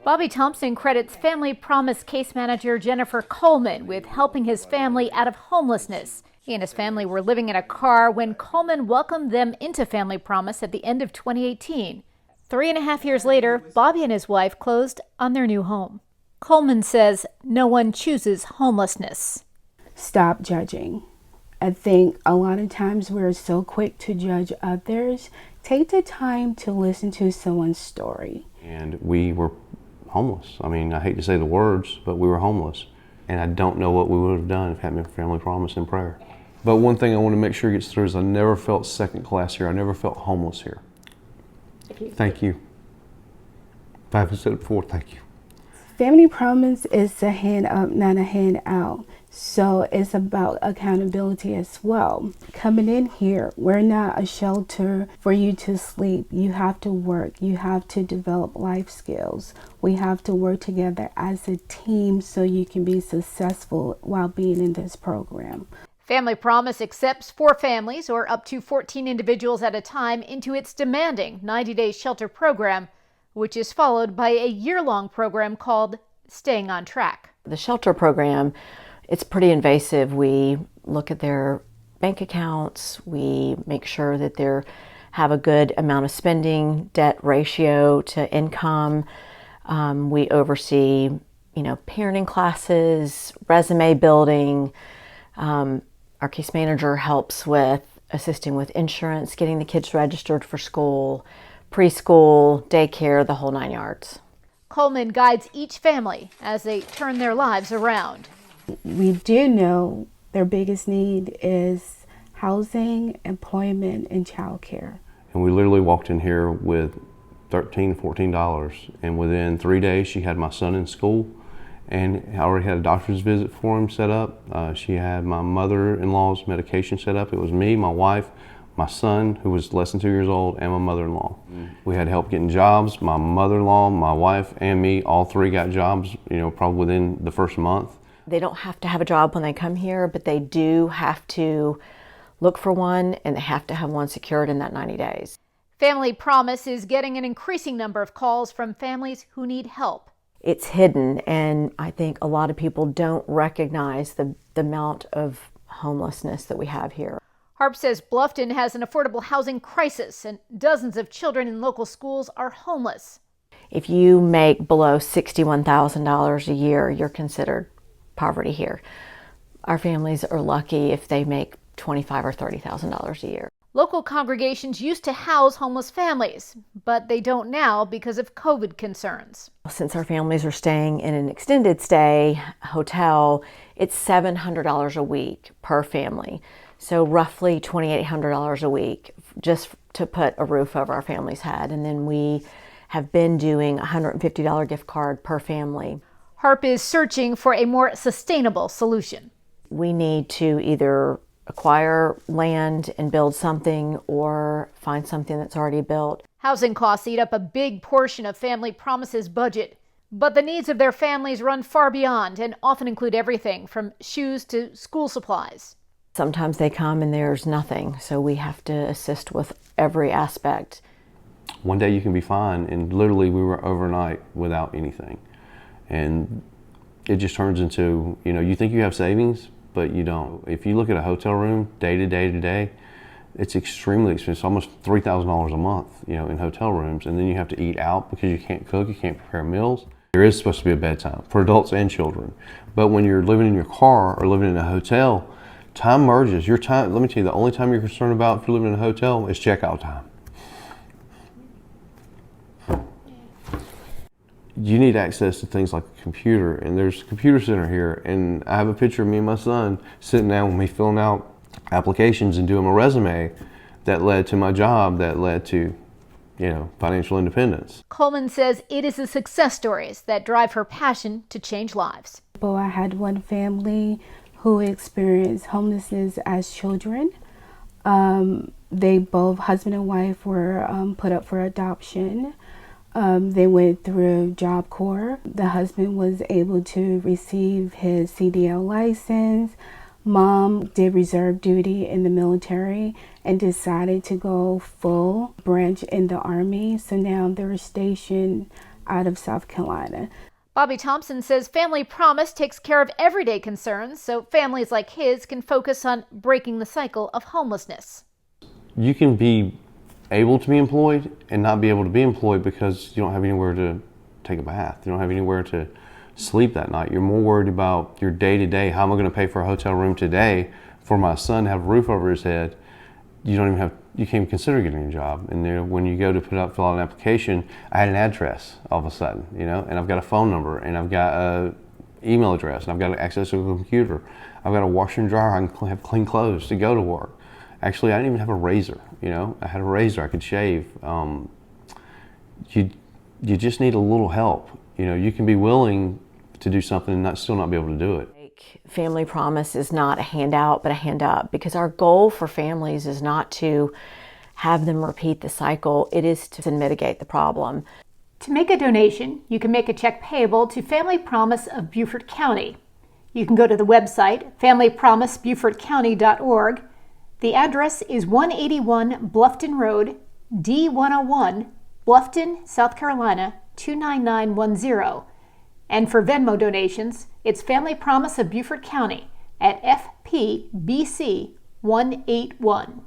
Bobby Thompson credits Family Promise case manager Jennifer Coleman with helping his family out of homelessness. He and his family were living in a car when Coleman welcomed them into Family Promise at the end of 2018. 3.5 years later, Bobby and his wife closed on their new home. Coleman says no one chooses homelessness. Stop judging. I think a lot of times we're so quick to judge others. Take the time to listen to someone's story. And we were homeless. I mean, I hate to say the words, but we were homeless. And I don't know what we would have done if it hadn't been for Family Promise and prayer. But one thing I want to make sure gets through is I never felt second class here. I never felt homeless here. Thank you. If I haven't said it before, thank you. Family Promise is a hand up, not a hand out. So it's about accountability as well. Coming in here, we're not a shelter for you to sleep. You have to work. You have to develop life skills. We have to work together as a team so you can be successful while being in this program. Family Promise accepts 4 families or up to 14 individuals at a time into its demanding 90-day shelter program, which is followed by a year-long program called Staying on Track. The shelter program, it's pretty invasive. We look at their bank accounts. We make sure that they have a good amount of spending, debt ratio to income. We oversee, parenting classes, resume building. Our case manager helps with assisting with insurance, getting the kids registered for school, preschool, daycare, the whole 9 yards. Coleman guides each family as they turn their lives around. We do know their biggest need is housing, employment, and childcare. And we literally walked in here with $13, $14, and within 3 days she had my son in school, and I already had a doctor's visit for him set up. She had my mother-in-law's medication set up. It was me, my wife, my son, who was less than 2 years old, and my mother-in-law. We had help getting jobs. My mother-in-law, my wife, and me, all 3 got jobs, probably within the first month. They don't have to have a job when they come here, but they do have to look for one, and they have to have one secured in that 90 days. Family Promise is getting an increasing number of calls from families who need help. It's hidden, and I think a lot of people don't recognize the amount of homelessness that we have here. Harp says Bluffton has an affordable housing crisis, and dozens of children in local schools are homeless. If you make below $61,000 a year, you're considered poverty here. Our families are lucky if they make $25,000 or $30,000 a year. Local congregations used to house homeless families, but they don't now because of COVID concerns. Since our families are staying in an extended stay hotel, it's $700 a week per family. So roughly $2,800 a week just to put a roof over our family's head. And then we have been doing a $150 gift card per family. Harp is searching for a more sustainable solution. We need to either acquire land and build something or find something that's already built. Housing costs eat up a big portion of Family Promise's budget, but the needs of their families run far beyond and often include everything from shoes to school supplies. Sometimes they come and there's nothing, so we have to assist with every aspect. One day you can be fine, and literally we were overnight without anything. And it just turns into, you think you have savings, but you don't. If you look at a hotel room day to day to day, it's extremely expensive, almost $3,000 a month, in hotel rooms. And then you have to eat out because you can't cook, you can't prepare meals. There is supposed to be a bedtime for adults and children. But when you're living in your car or living in a hotel, time merges. Your time, let me tell you, the only time you're concerned about if you're living in a hotel is checkout time. You need access to things like a computer, and there's a computer center here, and I have a picture of me and my son sitting down with me filling out applications and doing my resume that led to my job, that led to, financial independence. Coleman says it is the success stories that drive her passion to change lives. I had one family who experienced homelessness as children. They both, husband and wife, were put up for adoption. They went through Job Corps. The husband was able to receive his CDL license. Mom did reserve duty in the military and decided to go full branch in the Army. So now they're stationed out of South Carolina. Bobby Thompson says Family Promise takes care of everyday concerns so families like his can focus on breaking the cycle of homelessness. You can be able to be employed and not be able to be employed because you don't have anywhere to take a bath. You don't have anywhere to sleep that night. You're more worried about your day-to-day. How am I going to pay for a hotel room today for my son to have a roof over his head? You can't even consider getting a job. And then when you go to fill out an application, I had an address all of a sudden, and I've got a phone number, and I've got an email address, and I've got access to a computer. I've got a washer and dryer. I can have clean clothes to go to work. Actually, I didn't even have a razor. I had a razor I could shave. You just need a little help. You can be willing to do something and still not be able to do it. Family Promise is not a handout, but a hand up, because our goal for families is not to have them repeat the cycle. It is to mitigate the problem. To make a donation, you can make a check payable to Family Promise of Beaufort County. You can go to the website, familypromisebeaufortcounty.org. The address is 181 Bluffton Road, D101, Bluffton, South Carolina, 29910. And for Venmo donations, it's Family Promise of Beaufort County at FPBC 181.